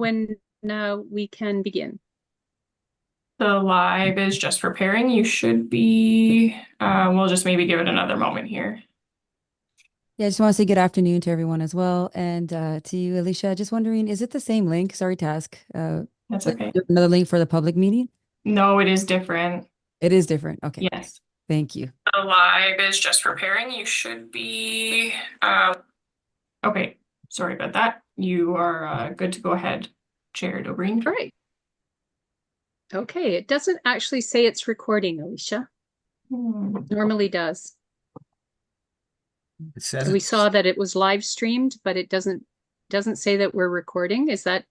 when we can begin. The live is just preparing. You should be, we'll just maybe give it another moment here. Yeah, I just want to say good afternoon to everyone as well. And to you, Alicia, just wondering, is it the same link? Sorry to ask. That's But okay. another link for the public meeting? No, it is different. It is different. Okay. Yes. Thank you. The live is just preparing. You should be, okay. Sorry about that. You are good to go ahead, Chair Dobreen. All right. Okay, it doesn't actually say it's recording, Alicia. Normally does. It says We saw that it was live streamed, but it doesn't say that we're recording. Is that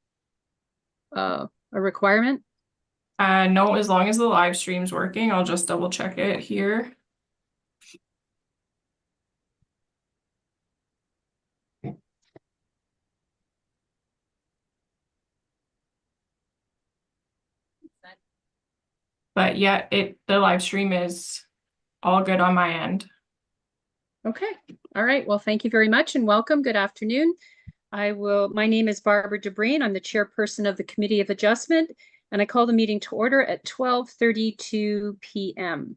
a requirement? No, as long as the live stream's working, I'll just double check it here. But yeah, the live stream is all good on my end. Okay. All right. Well, thank you very much and welcome. Good afternoon. My name is Barbara Dobreen. I'm the chairperson of the Committee of Adjustment, and I call the meeting to order at 12:32 p.m.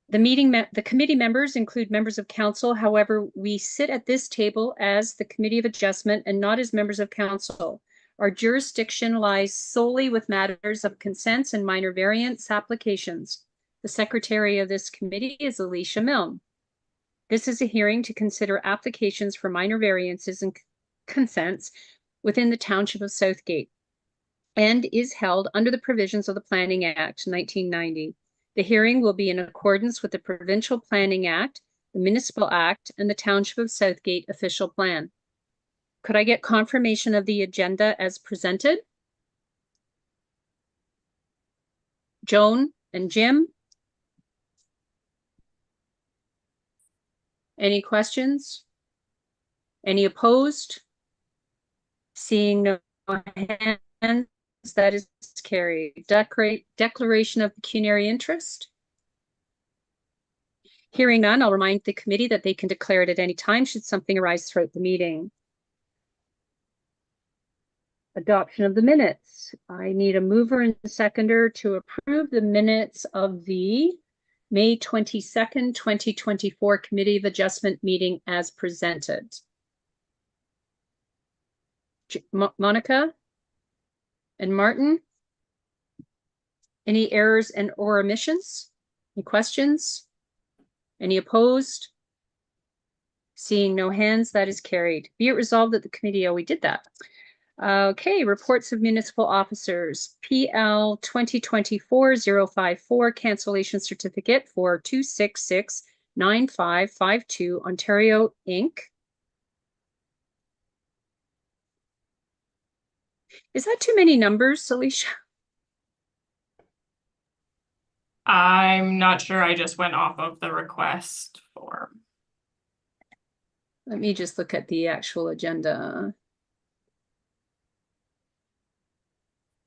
The committee members include members of council. However, we sit at this table as the Committee of Adjustment and not as members of council. Our jurisdiction lies solely with matters of consents and minor variance applications. The secretary of this committee is Alicia Milne. This is a hearing to consider applications for minor variances and consents within the Township of Southgate and is held under the provisions of the Planning Act 1990. The hearing will be in accordance with the Provincial Planning Act, the Municipal Act, and the Township of Southgate official plan. Could I get confirmation of the agenda as presented? Joan and Jim? Any questions? Any opposed? Seeing no hands, that is carried. Declaration of pecuniary interest. Hearing none, I'll remind the committee that they can declare it at any time should something arise throughout the meeting. Adoption of the minutes. I need a mover and a seconder to approve the minutes of the May 22nd, 2024 Committee of Adjustment meeting as presented. Monica and Martin, any errors and or omissions? Any questions? Any opposed? Seeing no hands, that is carried. Be it resolved that the committee, we did that. Okay, reports of municipal officers. PL 2024-054 cancellation certificate for 2669552 Ontario Inc. Is that too many numbers, Alicia? I'm not sure. I just went off of the request form. Let me just look at the actual agenda.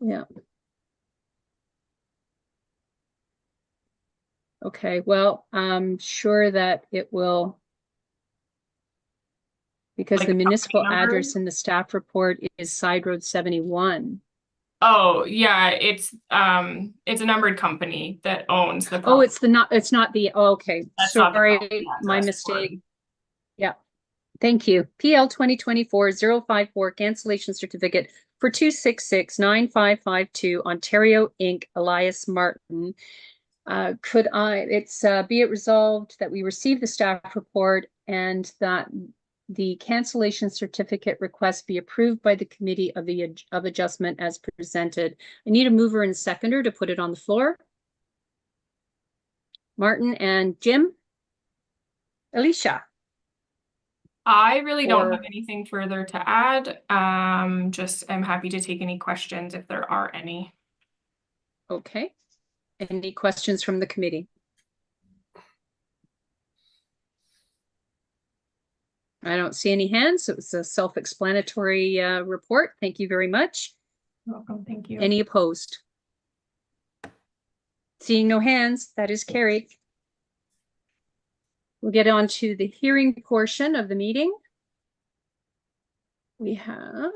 Yeah. Okay, well, I'm sure that it will, because Like the municipal number? address in the staff report is Side Road 71. Oh, yeah, it's a numbered company that owns the Oh, property. it's not the, okay, That's not the sorry, property my address mistake. Yeah, thank you. PL 2024-054 cancellation certificate for 2669552 Ontario Inc. Elias Martin. Be it resolved that we receive the staff report and that the cancellation certificate request be approved by the Committee of Adjustment as presented. I need a mover and seconder to put it on the floor. Martin and Jim. Alicia. I really don't have anything further to add. Just I'm happy to take any questions if there are any. Okay. Any questions from the committee? I don't see any hands. So it's a self-explanatory report. Thank you very much. You're welcome. Thank you. Any opposed? Seeing no hands, that is carried. We'll get on to the hearing portion of the meeting. we have.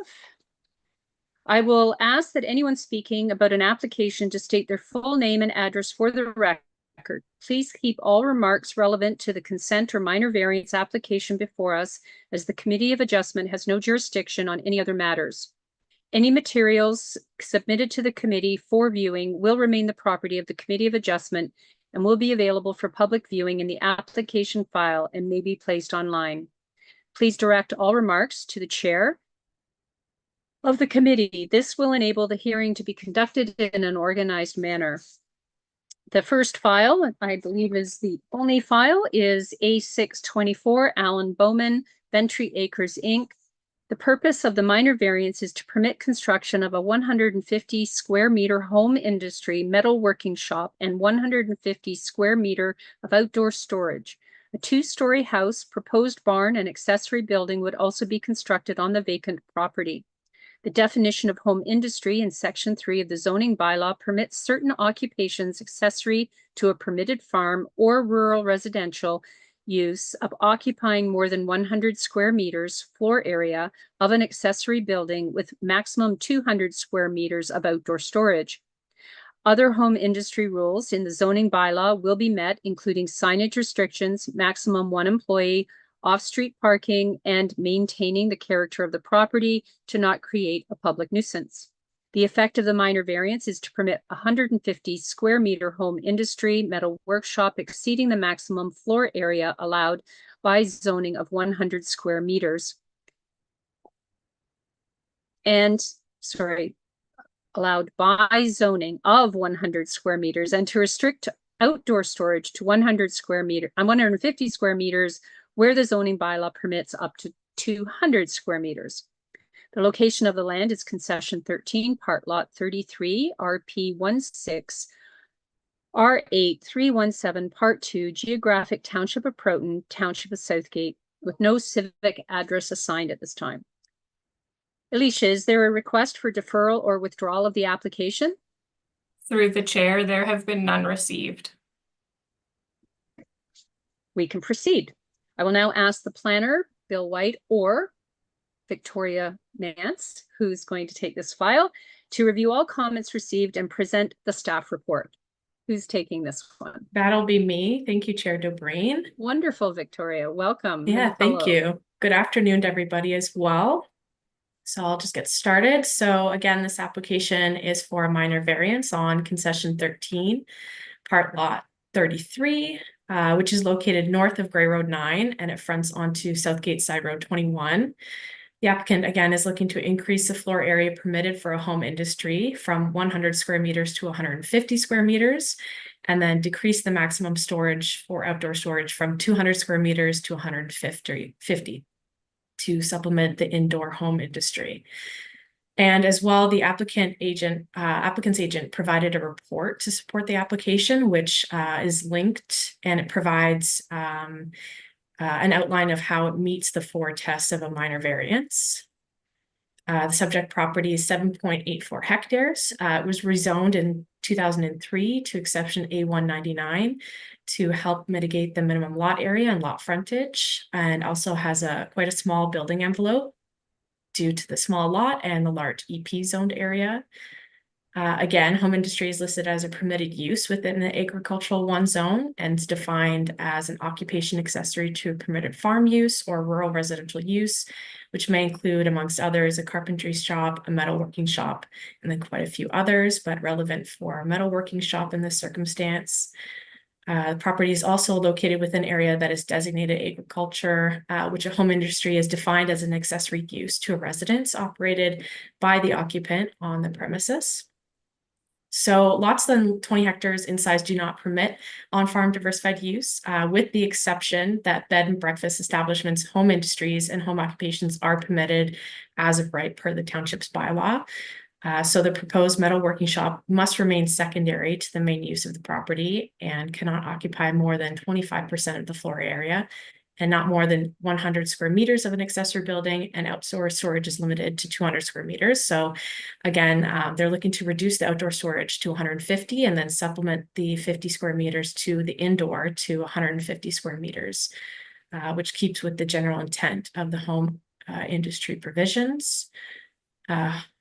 I will ask that anyone speaking about an application to state their full name and address for the record. Please keep all remarks relevant to the consent or minor variance application before us, as the Committee of Adjustment has no jurisdiction on any other matters. Any materials submitted to the committee for viewing will remain the property of the Committee of Adjustment and will be available for public viewing in the application file and may be placed online. Please direct all remarks to the chair of the committee. This will enable the hearing to be conducted in an organized manner. The first file, I believe is the only file, is A624 Alan Bowman, Ventry Acres, Inc. The purpose of the minor variance is to permit construction of a 150 square meter home industry metal working shop and 150 square meter of outdoor storage. A 2-story house, proposed barn, and accessory building would also be constructed on the vacant property. The definition of home industry in Section 3 of the zoning bylaw permits certain occupations accessory to a permitted farm or rural residential use of occupying more than 100 square meters floor area of an accessory building with maximum 200 square meters of outdoor storage. Other home industry rules in the zoning bylaw will be met, including signage restrictions, maximum 1 employee, off-street parking, and maintaining the character of the property to not create a public nuisance. The effect of the minor variance is to permit 150 square meter home industry metal workshop exceeding the maximum floor area allowed by zoning of 100 square meters. And, allowed by zoning of 100 square meters, and to restrict outdoor storage to 150 square meters where the zoning bylaw permits up to 200 square meters. The location of the land is concession 13, part lot 33, RP16, R8317, part 2, geographic township of Proughton, township of Southgate, with no civic address assigned at this time. Alicia, is there a request for deferral or withdrawal of the application? Through the chair, there have been none received. We can proceed. I will now ask the planner, Bill White, or Victoria Nance, who's going to take this file, to review all comments received and present the staff report. Who's taking this one? That'll be me. Thank you, Chair Dobrain. Wonderful, Victoria. Welcome. Yeah, and thank hello. you. Good afternoon to everybody as well. So I'll just get started. So again, this application is for a minor variance on concession 13, part lot 33, which is located north of Gray Road 9, and it fronts onto Southgate Side Road 21. The applicant, again, is looking to increase the floor area permitted for a home industry from 100 square meters to 150 square meters, and then decrease the maximum storage for outdoor storage from 200 square meters to 150 to supplement the indoor home industry. And as well, the applicant's agent provided a report to support the application, which is linked, and it provides an outline of how it meets the 4 tests of a minor variance. The subject property is 7.84 hectares. It was rezoned in 2003 to exception A199 to help mitigate the minimum lot area and lot frontage, and also has quite a small building envelope due to the small lot and the large EP zoned area. Again, home industry is listed as a permitted use within the agricultural 1 zone and is defined as an occupation accessory to a permitted farm use or rural residential use, which may include, amongst others, a carpentry shop, a metalworking shop, and then quite a few others, but relevant for a metalworking shop in this circumstance. The property is also located within an area that is designated agriculture, which a home industry is defined as an accessory use to a residence operated by the occupant on the premises. So lots than 20 hectares in size do not permit on-farm diversified use, with the exception that bed and breakfast establishments, home industries, and home occupations are permitted as of right per the township's bylaw. So the proposed metalworking shop must remain secondary to the main use of the property and cannot occupy more than 25% of the floor area and not more than 100 square meters of an accessory building, and outdoor storage is limited to 200 square meters. So again, they're looking to reduce the outdoor storage to 150 and then supplement the 50 square meters to the indoor to 150 square meters, which keeps with the general intent of the home industry provisions.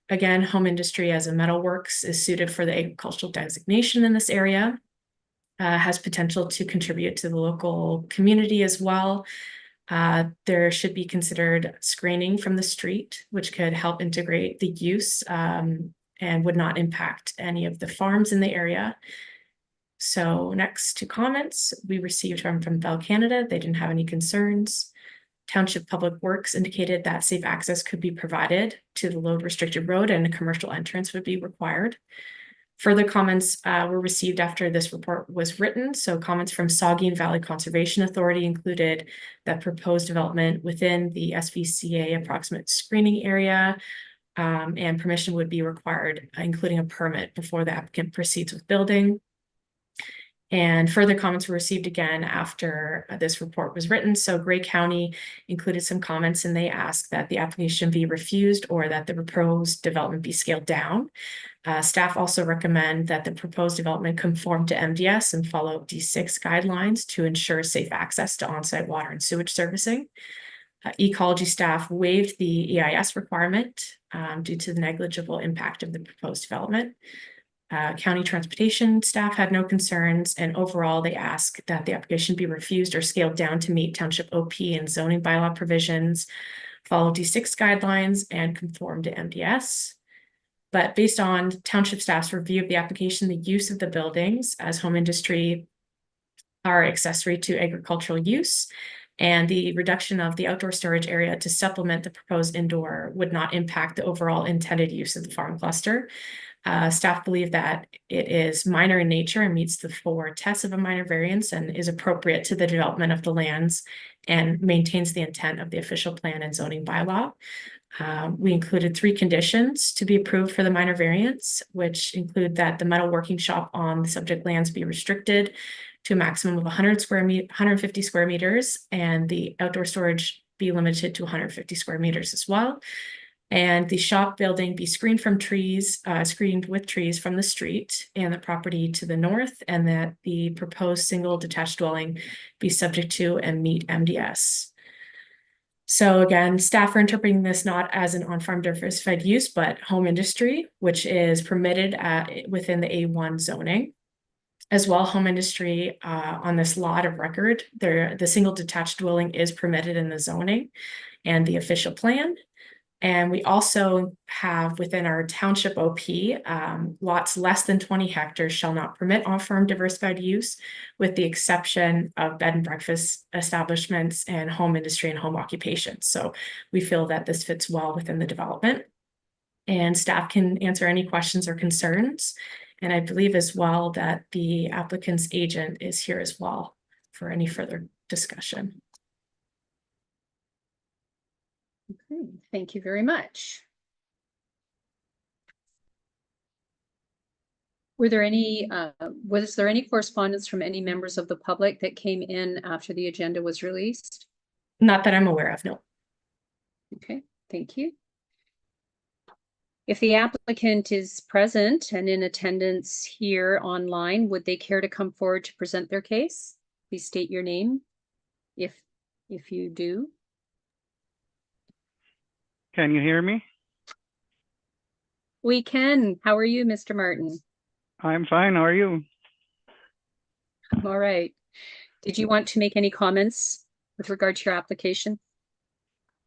Again, home industry as a metalworks is suited for the agricultural designation in this area, has potential to contribute to the local community as well. There should be considered screening from the street, which could help integrate the use and would not impact any of the farms in the area. So next to comments, we received from Bell Canada. They didn't have any concerns. Township Public Works indicated that safe access could be provided to the load restricted road and a commercial entrance would be required. Further comments were received after this report was written. So comments from Saugeen Valley Conservation Authority included that proposed development within the SVCA approximate screening area and permission would be required, including a permit before the applicant proceeds with building. And further comments were received again after this report was written. So Grey County included some comments and they asked that the application be refused or that the proposed development be scaled down. Staff also recommend that the proposed development conform to MDS and follow D6 guidelines to ensure safe access to on-site water and sewage servicing. Ecology staff waived the EIS requirement due to the negligible impact of the proposed development. County transportation staff had no concerns, and overall they ask that the application be refused or scaled down to meet township OP and zoning bylaw provisions, follow D6 guidelines, and conform to MDS. But based on township staff's review of the application, the use of the buildings as home industry are accessory to agricultural use, and the reduction of the outdoor storage area to supplement the proposed indoor would not impact the overall intended use of the farm cluster. Staff believe that it is minor in nature and meets the 4 tests of a minor variance and is appropriate to the development of the lands and maintains the intent of the official plan and zoning bylaw. We included 3 conditions to be approved for the minor variance, which include that the metalworking shop on the subject lands be restricted to a maximum of 150 square meters, and the outdoor storage be limited to 150 square meters as well. And the shop building be screened from trees, screened with trees from the street and the property to the north, and that the proposed single detached dwelling be subject to and meet MDS. So again, staff are interpreting this not as an on-farm diversified use, but home industry, which is permitted within the A1 zoning. As well, home industry on this lot of record, the single detached dwelling is permitted in the zoning and the official plan. And we also have within our township OP, lots less than 20 hectares shall not permit on-farm diversified use, with the exception of bed and breakfast establishments and home industry and home occupation. So we feel that this fits well within the development. And staff can answer any questions or concerns. And I believe as well that the applicant's agent is here as well for any further discussion. Okay, thank you very much. Was there any correspondence from any members of the public that came in after the agenda was released? Not that I'm aware of, no. Okay, thank you. If the applicant is present and in attendance here online, would they care to come forward to present their case? Please state your name if you do. Can you hear me? We can. How are you, Mr. Martin? I'm fine. How are you? All right. Did you want to make any comments with regard to your application?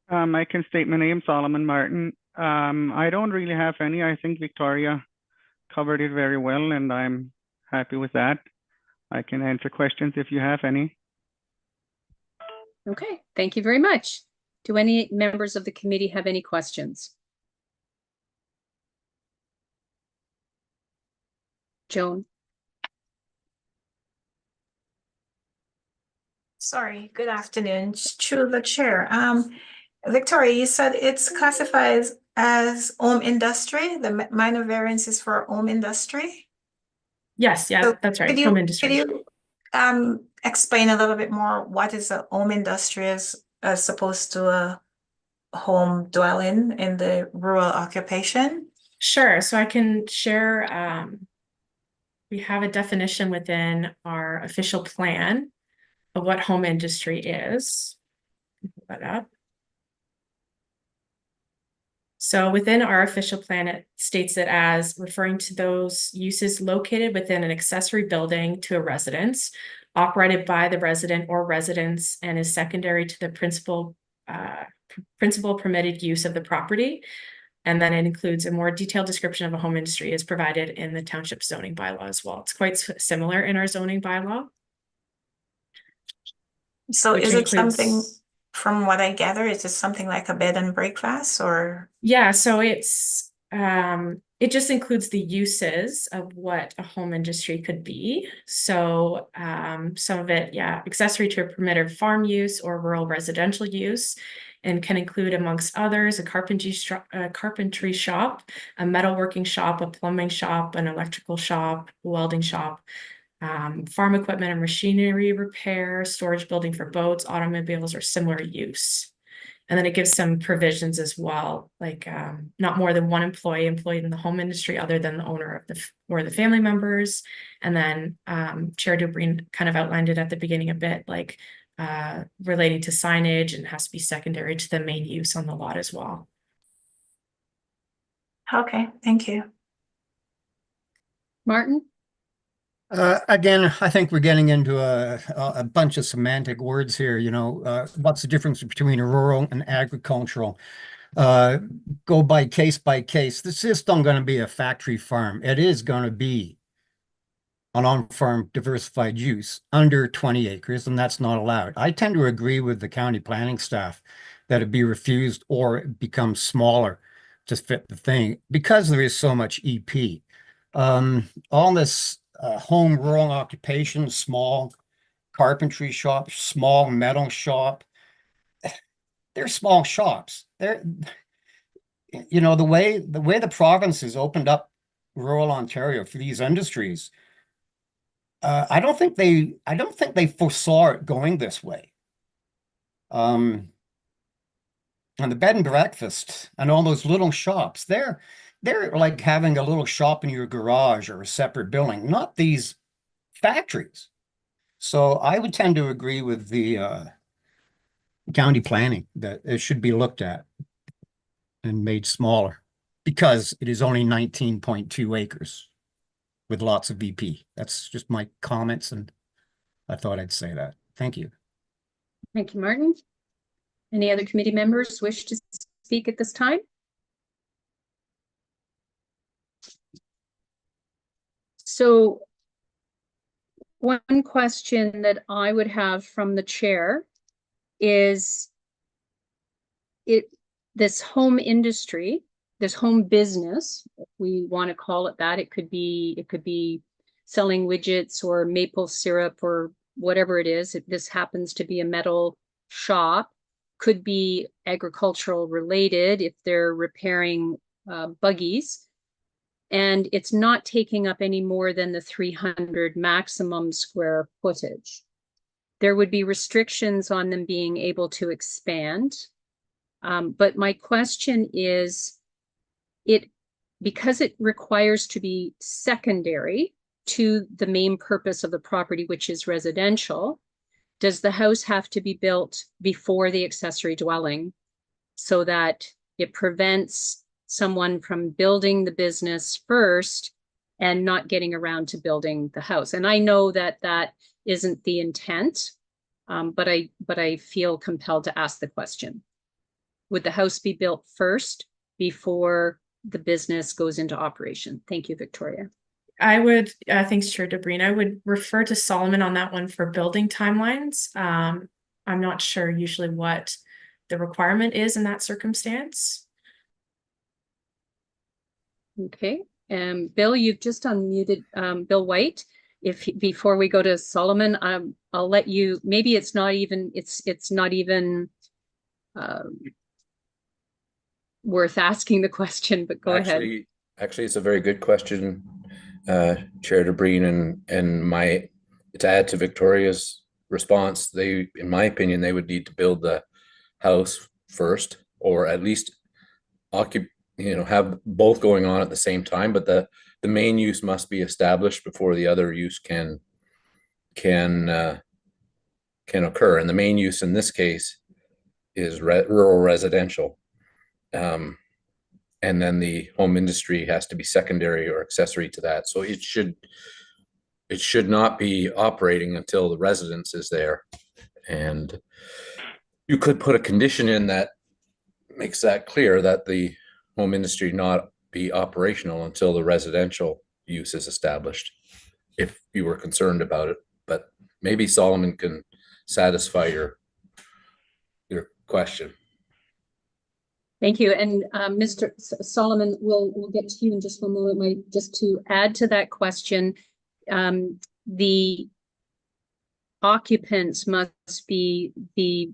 I can state my name, Solomon Martin. I don't really have any. I think Victoria covered it very well, and I'm happy with that. I can answer questions if you have any. Okay, thank you very much. Do any members of the committee have any questions? Joan? Sorry, good afternoon. Through the chair. Victoria, you said it's classified as home industry. The minor variance is for home industry. Yes, yeah, So that's right. Could Home you, industry. could you explain a little bit more what is a home industry as opposed to a home dwelling in the rural occupation? Sure. So I can share, we have a definition within our official plan of what home industry is. Pull that up. So within our official plan, it states it as referring to those uses located within an accessory building to a residence, operated by the resident or residents, and is secondary to the principal permitted use of the property. And then it includes a more detailed description of a home industry is provided in the township zoning bylaw as well. It's quite similar in our zoning bylaw. So Which is it something, includes- from what I gather, is it something like a bed and breakfast or? Yeah, so it's it just includes the uses of what a home industry could be. So some of it, yeah, accessory to a permitted farm use or rural residential use, and can include, amongst others, a carpentry shop, a metalworking shop, a plumbing shop, an electrical shop, welding shop, farm equipment and machinery repair, storage building for boats, automobiles, or similar use. And then it gives some provisions as well, like not more than one employee employed in the home industry other than the owner of the family members. And then Chair Dubreen kind of outlined it at the beginning a bit, like relating to signage, and has to be secondary to the main use on the lot as well. Okay, thank you. Martin? Again, I think we're getting into a bunch of semantic words here, you know, what's the difference between rural and agricultural? Go by case. This is still going to be a factory farm. It is going to be an on-farm diversified use under 20 acres, and that's not allowed. I tend to agree with the county planning staff that it be refused or become smaller to fit the thing because there is so much EP. All this home rural occupation, small carpentry shop, small metal shop. They're small shops. They're, you know, the way the province has opened up rural Ontario for these industries. I don't think they foresaw it going this way. And the bed and breakfast and all those little shops, they're like having a little shop in your garage or a separate building, not these factories. So I would tend to agree with the county planning that it should be looked at and made smaller because it is only 19.2 acres with lots of VP. That's just my comments, and I thought I'd say that. Thank you. Thank you, Martin. Any other committee members wish to speak at this time? So one question that I would have from the chair is this home industry, this home business, if we want to call it that, it could be selling widgets or maple syrup or whatever it is. This happens to be a metal shop, could be agricultural related if they're repairing buggies. And it's not taking up any more than the 300 maximum square footage. There would be restrictions on them being able to expand. But my question is, because it requires to be secondary to the main purpose of the property, which is residential, does the house have to be built before the accessory dwelling so that it prevents someone from building the business first and not getting around to building the house? And I know that that isn't the intent, but I feel compelled to ask the question. Would the house be built first before the business goes into operation? Thank you, Victoria. I would, thanks, Chair Dubreen. I would refer to Solomon on that one for building timelines. I'm not sure usually what the requirement is in that circumstance. Okay, Bill, you've just unmuted Bill White. Before we go to Solomon, I'll let you. Maybe it's not even worth asking the question, but go ahead. Actually, it's a very good question, Chair Dubreen, and to add to Victoria's response, in my opinion, they would need to build the house first, or at least have both going on at the same time. But the main use must be established before the other use can occur. And the main use in this case is rural residential. And then the home industry has to be secondary or accessory to that. So it should not be operating until the residence is there. And you could put a condition in that makes that clear, that the home industry not be operational until the residential use is established, if you were concerned about it. But maybe Solomon can satisfy your question. Thank you. And Mr. Solomon, we'll get to you in just one moment. Just to add to that question, the occupants must be the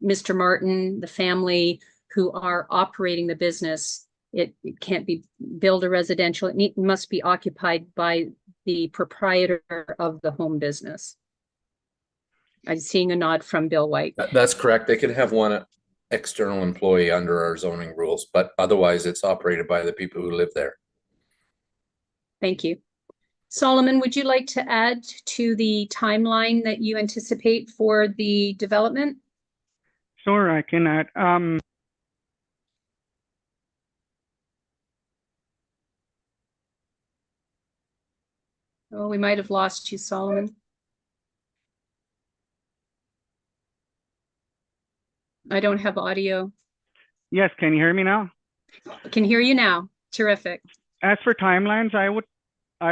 Mr. Martin, the family who are operating the business. It can't be billed a residential. It must be occupied by the proprietor of the home business. I'm seeing a nod from Bill White. That's correct. They could have one external employee under our zoning rules, but otherwise it's operated by the people who live there. Thank you. Solomon, would you like to add to the timeline that you anticipate for the development? Sure, I can add. Oh, we might have lost you, Solomon. I don't have audio. Yes, can you hear me now? I can hear you now. Terrific. As for timelines, I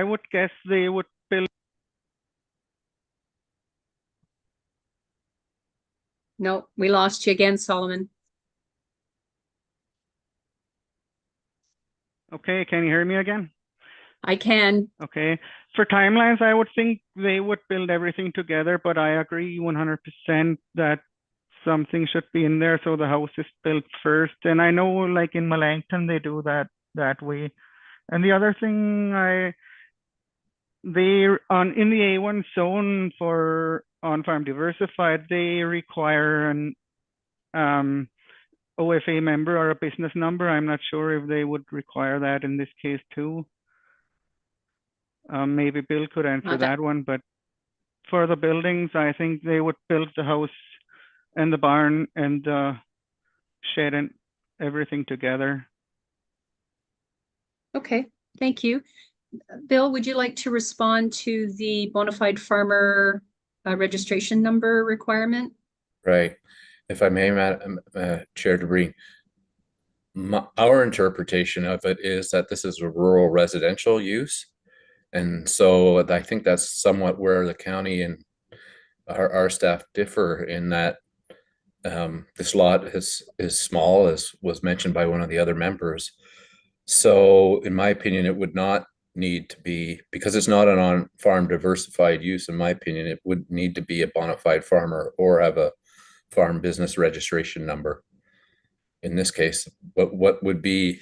would guess they would build. No, we lost you again, Solomon. Okay, can you hear me again? I can. Okay. For timelines, I would think they would build everything together, but I agree 100% that something should be in there so the house is built first. And I know, like in Melancton, they do that way. And the other thing, in the A1 zone for on-farm diversified, they require an OFA member or a business number. I'm not sure if they would require that in this case too. Maybe Bill could answer that one, but for the buildings, I think they would build the house and the barn and the shed and everything together. Okay, thank you. Bill, would you like to respond to the bona fide farmer registration number requirement? Right. If I may, Madam Chair DeBreen, our interpretation of it is that this is a rural residential use. And so I think that's somewhat where the county and our staff differ, in that this lot is small, as was mentioned by one of the other members. So in my opinion, it would not need to be, because it's not an on-farm diversified use, in my opinion, it would need to be a bona fide farmer or have a farm business registration number. In this case, what would be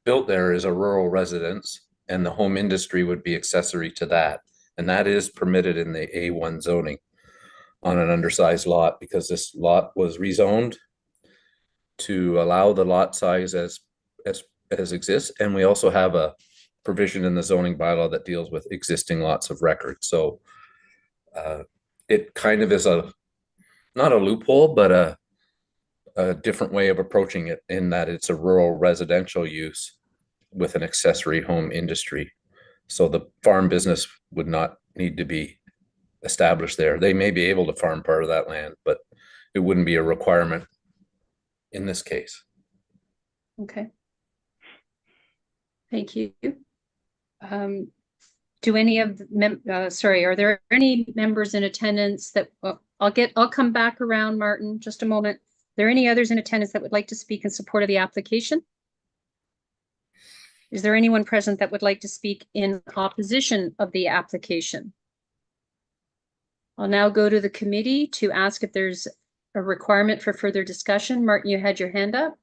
built there is a rural residence, and the home industry would be accessory to that. And that is permitted in the A1 zoning on an undersized lot, because this lot was rezoned to allow the lot size as exists. And we also have a provision in the zoning bylaw that deals with existing lots of record. So it kind of is not a loophole, but a different way of approaching it, in that it's a rural residential use with an accessory home industry. So the farm business would not need to be established there. They may be able to farm part of that land, but it wouldn't be a requirement in this case. Okay. Thank you. Do any of are there any members in attendance that I'll come back around, Martin, just a moment. Are there any others in attendance that would like to speak in support of the application? Is there anyone present that would like to speak in opposition of the application? I'll now go to the committee to ask if there's a requirement for further discussion. Martin, you had your hand up.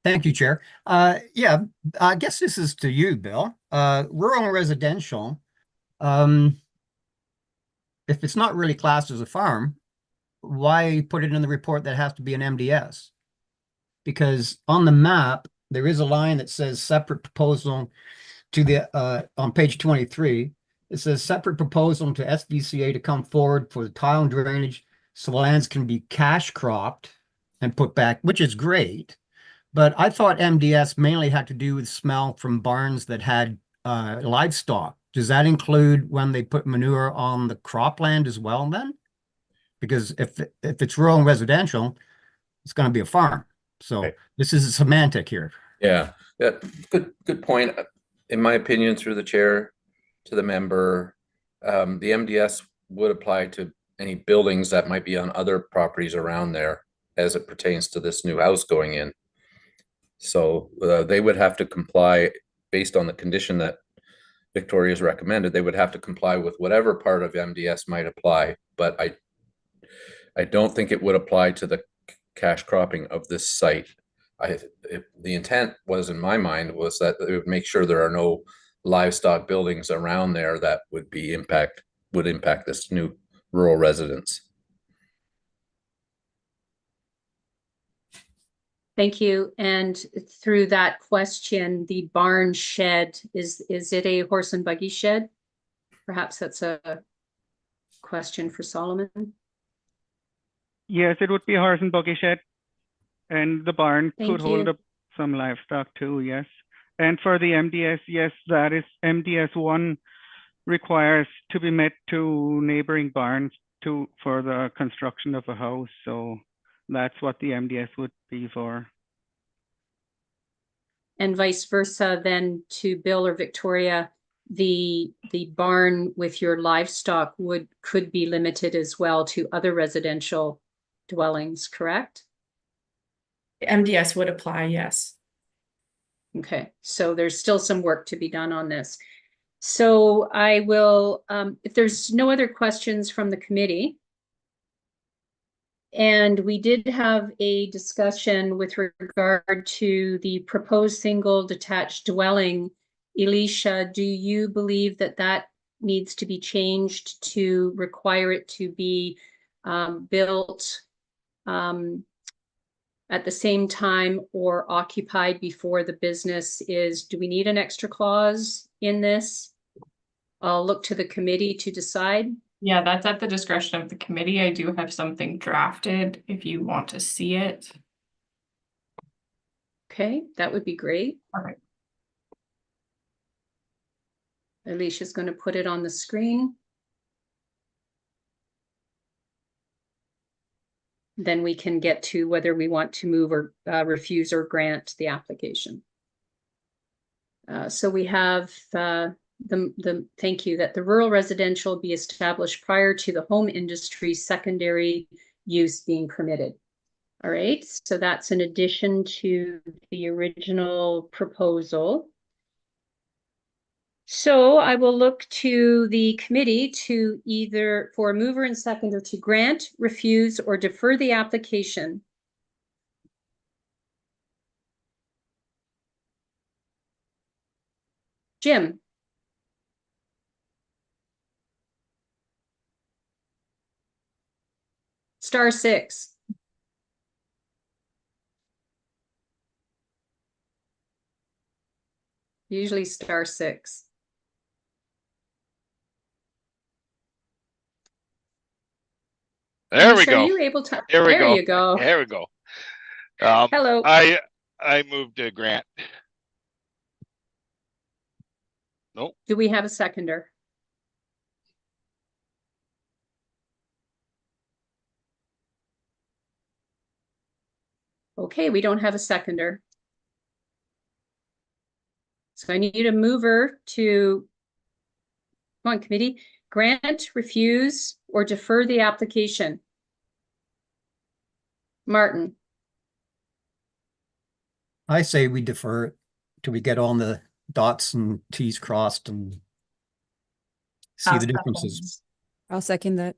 Thank you, Chair. Yeah, I guess this is to you, Bill. Rural and residential, if it's not really classed as a farm, why put it in the report that has to be an MDS? Because on the map, there is a line that says separate proposal to the, on page 23, it says separate proposal to SVCA to come forward for the tile and drainage so the lands can be cash cropped and put back, which is great. But I thought MDS mainly had to do with smell from barns that had livestock. Does that include when they put manure on the cropland as well then? Because if it's rural and residential, it's going to be a farm. So Right. this is a semantic here. Yeah, good point. In my opinion, through the chair to the member, the MDS would apply to any buildings that might be on other properties around there as it pertains to this new house going in. So they would have to comply based on the condition that Victoria's recommended. They would have to comply with whatever part of MDS might apply, but I don't think it would apply to the cash cropping of this site. The intent was, in my mind, was that it would make sure there are no livestock buildings around there that would impact this new rural residents. Thank you. And through that question, the barn shed, is it a horse and buggy shed? Perhaps that's a question for Solomon. Yes, it would be a horse and buggy shed. And the barn Thank could hold you. up some livestock too, yes. And for the MDS, yes, that is MDS 1 requires to be met to neighboring barns for the construction of a house. So that's what the MDS would be for. And vice versa, then to Bill or Victoria, the barn with your livestock could be limited as well to other residential dwellings, correct? MDS would apply, yes. Okay, so there's still some work to be done on this. So I will, if there's no other questions from the committee. And we did have a discussion with regard to the proposed single detached dwelling. Elisha, do you believe that that needs to be changed to require it to be built at the same time or occupied before the business is? Do we need an extra clause in this? I'll look to the committee to decide. Yeah, that's at the discretion of the committee. I do have something drafted if you want to see it. Okay, that would be great. All right. Alicia's going to put it on the screen. Then we can get to whether we want to move or refuse or grant the application. So we have thank you, that the rural residential be established prior to the home industry secondary use being permitted. All right, so that's in addition to the original proposal. So I will look to the committee to either for a mover and seconder to grant, refuse, or defer the application. Jim. *6. Usually *6. There we Alicia, go. Are you able to? There we go. you go. There we go. Hello. I moved to grant. Nope. Do we have a seconder? Okay, we don't have a seconder. So I need a mover to, come on, committee, grant, refuse, or defer the application. Martin. I say we defer it till we get on the dots and T's crossed and see the differences. I'll second that.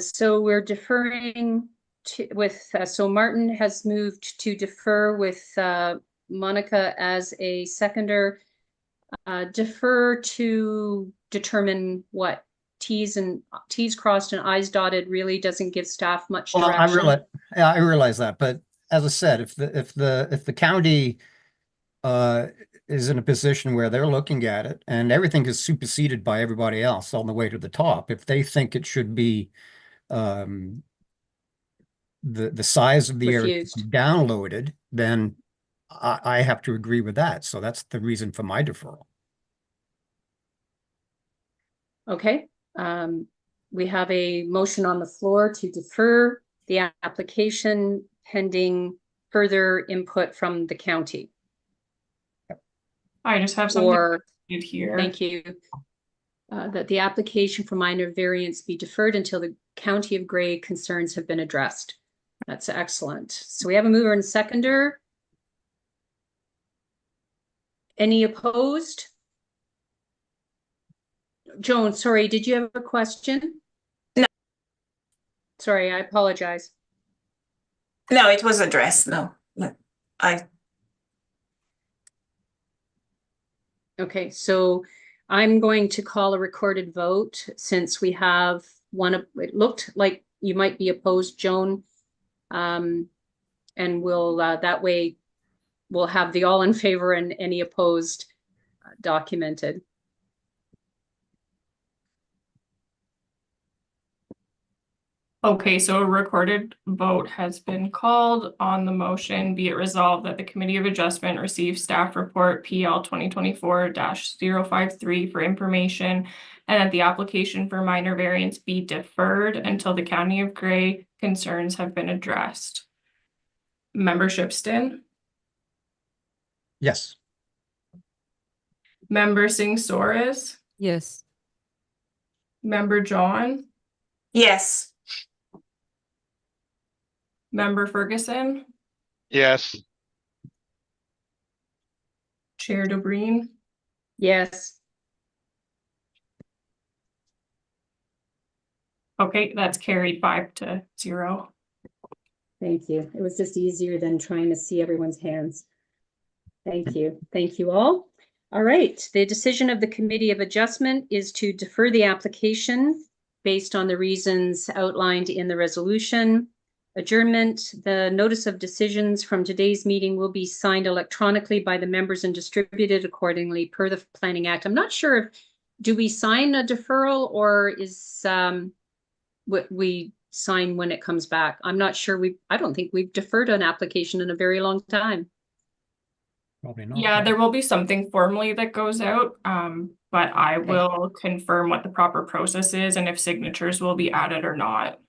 So we're deferring so Martin has moved to defer with Monica as a seconder. Defer to determine what T's crossed and I's dotted really doesn't give staff much Well, direction. I realize that, but as I said, if the county is in a position where they're looking at it and everything is superseded by everybody else on the way to the top. If they think it should be the size of the area Refused. downloaded, then I have to agree with that. So that's the reason for my deferral. Okay, we have a motion on the floor to defer the application pending further input from the county. I just have something Or, here. thank you, that the application for minor variance be deferred until the County of Grey concerns have been addressed. That's excellent. So we have a mover and seconder. Any opposed? Joan, sorry, did you have a question? No. Sorry, I apologize. No, it was addressed. No, I Okay, so I'm going to call a recorded vote since we have one of, it looked like you might be opposed, Joan. And we'll, that way we'll have the all in favor and any opposed documented. Okay, so a recorded vote has been called on the motion. Be it resolved that the Committee of Adjustment receives staff report PL 2024-053 for information, and that the application for minor variance be deferred until the County of Grey concerns have been addressed. Member Shipston, Yes. Member Singh Soares, Yes. Member John, yes. Member Ferguson, Yes. Chair DeBreen. Yes, Okay, that's carried 5-0. thank you. It was just easier than trying to see everyone's hands. Thank you. Thank you all. All right, the decision of the Committee of Adjustment is to defer the application based on the reasons outlined in the resolution. Adjournment, the notice of decisions from today's meeting will be signed electronically by the members and distributed accordingly per the Planning Act. I'm not sure if, do we sign a deferral or is what we sign when it comes back? I'm not sure. I don't think we've deferred an application in a very long time. Probably not. Yeah, there will be something formally that goes out, but I will confirm what the proper process is and if signatures will be added or not.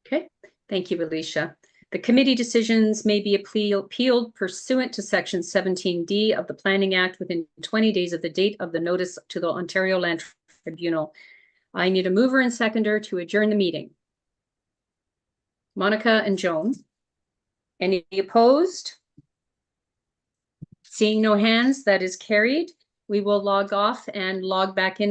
Okay, thank you, Alicia. The committee decisions may be appealed pursuant to Section 17D of the Planning Act within 20 days of the date of the notice to the Ontario Land Tribunal. I need a mover and seconder to adjourn the meeting. Monica and Joan. Any opposed? Seeing no hands, that is carried. We will log off and log back in.